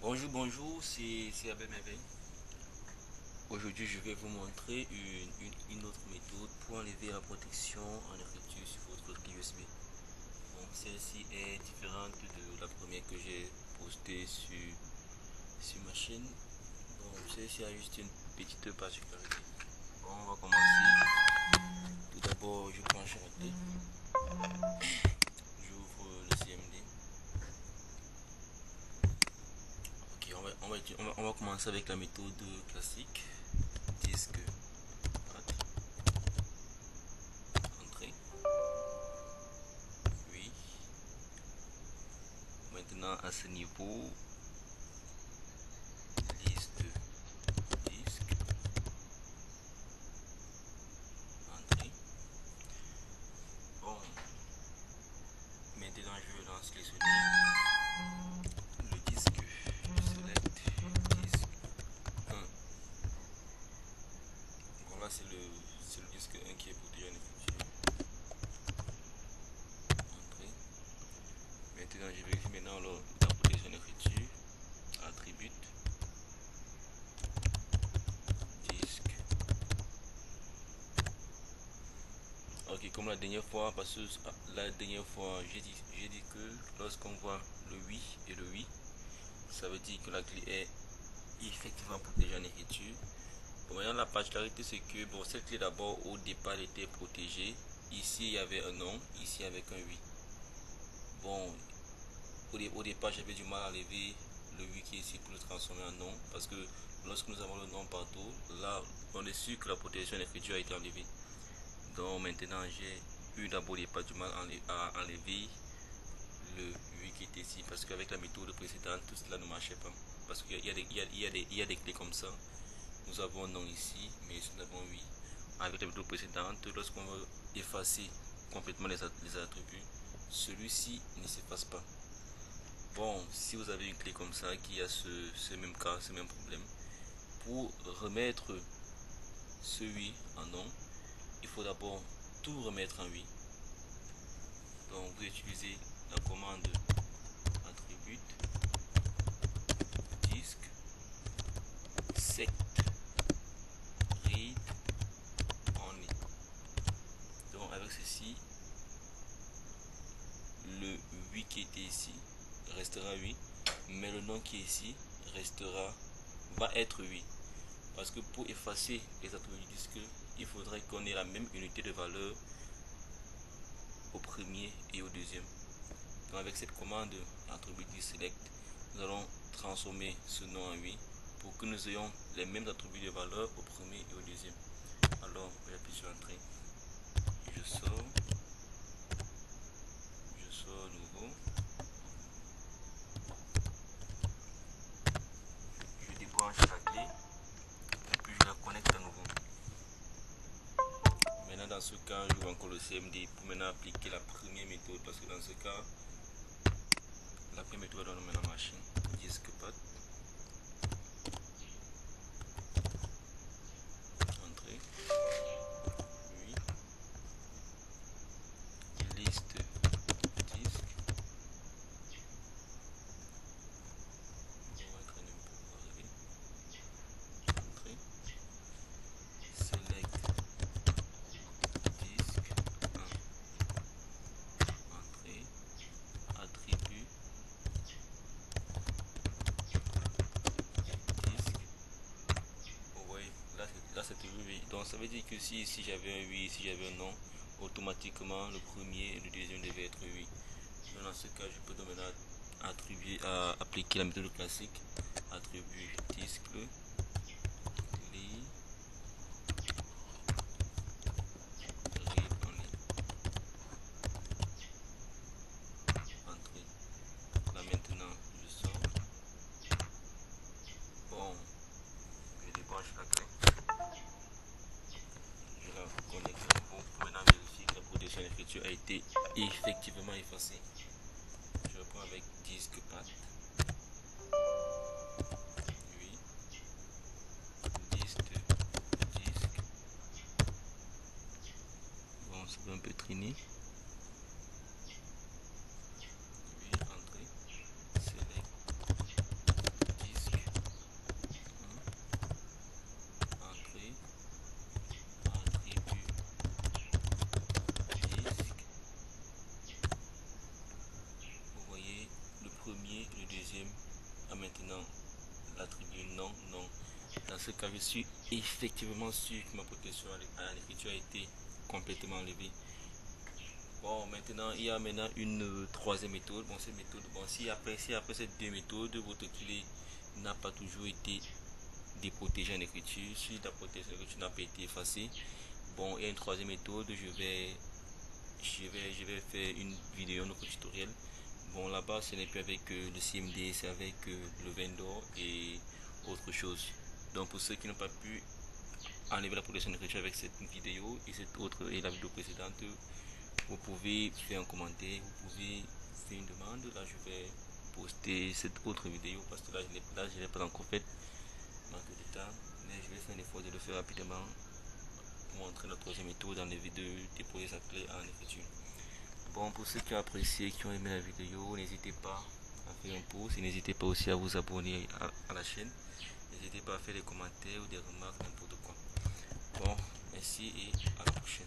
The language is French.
Bonjour, c'est Abel Merveille. Aujourd'hui, je vais vous montrer une autre méthode pour enlever la protection en écriture sur votre clé USB. Bon, celle-ci est différente de la première que j'ai postée sur ma chaîne. Bon, celle-ci a juste une petite particularité. Bon, on va commencer. Tout d'abord, je branche la clé. J'ouvre le CMD. Ok, on va commencer avec la méthode classique. Disque, entrée. Oui. Maintenant, à ce niveau, liste disque, entrée. Bon, maintenant je lance les souliers. Le disque, select disque 1. Bon, là c'est le disque 1 qui est protégé en écriture. Entrée. Maintenant je vérifie maintenant la protection en écriture. Attribute. Disque. Ok, comme la dernière fois, parce que la dernière fois j'ai dit que lorsqu'on voit le oui et le oui, ça veut dire que la clé est effectivement protégée en écriture. Bon, maintenant la particularité c'est que bon, cette clé d'abord au départ était protégée. Ici il y avait un non, ici avec un oui. Bon, au départ j'avais du mal à enlever le oui qui est ici pour le transformer en non, parce que lorsque nous avons le non partout, là on est sûr que la protection en écriture a été enlevée. Donc maintenant j'ai eu d'abord pas du mal à enlever le oui qui était ici, parce qu'avec la méthode précédente tout cela ne marchait pas, parce qu'il y a des clés comme ça. Nous avons non ici, mais ici nous avons oui. Avec la méthode précédente, lorsqu'on veut effacer complètement les attributs, celui-ci ne s'efface pas. Bon, si vous avez une clé comme ça qui a ce même cas, ce même problème, pour remettre ce oui en non, il faut d'abord tout remettre en oui. Donc vous utilisez la commande attribute disque sect read only. Donc avec ceci, le 8 qui était ici restera 8, mais le nom qui est ici va être 8, parce que pour effacer les attributs du disque, il faudrait qu'on ait la même unité de valeur au premier et au deuxième. Donc avec cette commande attribut select, nous allons transformer ce nom en 8 pour que nous ayons les mêmes attributs de valeur au premier et au deuxième. Alors j'appuie sur entrée, je sors à nouveau, je débranche la clé et puis je la connecte à nouveau. Maintenant dans ce cas, je vais encore le CMD pour maintenant appliquer la première méthode, parce que dans ce cas, la première méthode va dans la machine. Disque pad, entrée, oui, liste disque, on va traîner un peu pour arriver, entrée, select disque 1, entrée, attribut disque. Vous voyez, là c'était oui. Donc ça veut dire que si ici j'avais un oui, ici j'avais un non, automatiquement le premier et le deuxième devaient être oui. Donc dans ce cas, je peux maintenant appliquer la méthode classique. Attribut disque clé, read only, entrée. Là maintenant je sors. Bon, je débranche la clé, je la connecte à nouveau pour maintenant vérifier que la protection d'écriture a été effectivement effacée. Je reprends avec disque pad, oui, disque. Bon, ça va un peu traîner. Oui, entrée, select maintenant l'attribut non, non. Dans ce cas, je suis effectivement sûr que ma protection à l'écriture a été complètement enlevée. Bon, maintenant, il y a maintenant une troisième méthode. Bon, cette méthode, bon, si après ces deux méthodes, votre clé n'a pas toujours été déprotégée en écriture, si la protection en écriture n'a pas été effacée, bon, il y a une troisième méthode. Je vais faire une vidéo, un autre tutoriel. Bon, là-bas, ce n'est plus avec le CMD, c'est avec le vendor et autre chose. Donc, pour ceux qui n'ont pas pu enlever la protection d'écriture avec cette vidéo et cette autre et la vidéo précédente, vous pouvez faire un commentaire, vous pouvez faire une demande. Là, je vais poster cette autre vidéo parce que là, je l'ai pas encore faite, manque de temps, mais je vais faire un effort de le faire rapidement pour montrer notre troisième méthode dans les vidéos, déposer sa clé en écriture. Bon, pour ceux qui ont apprécié, qui ont aimé la vidéo, n'hésitez pas à faire un pouce et n'hésitez pas aussi à vous abonner à la chaîne. N'hésitez pas à faire des commentaires ou des remarques, n'importe quoi. Bon, merci et à la prochaine.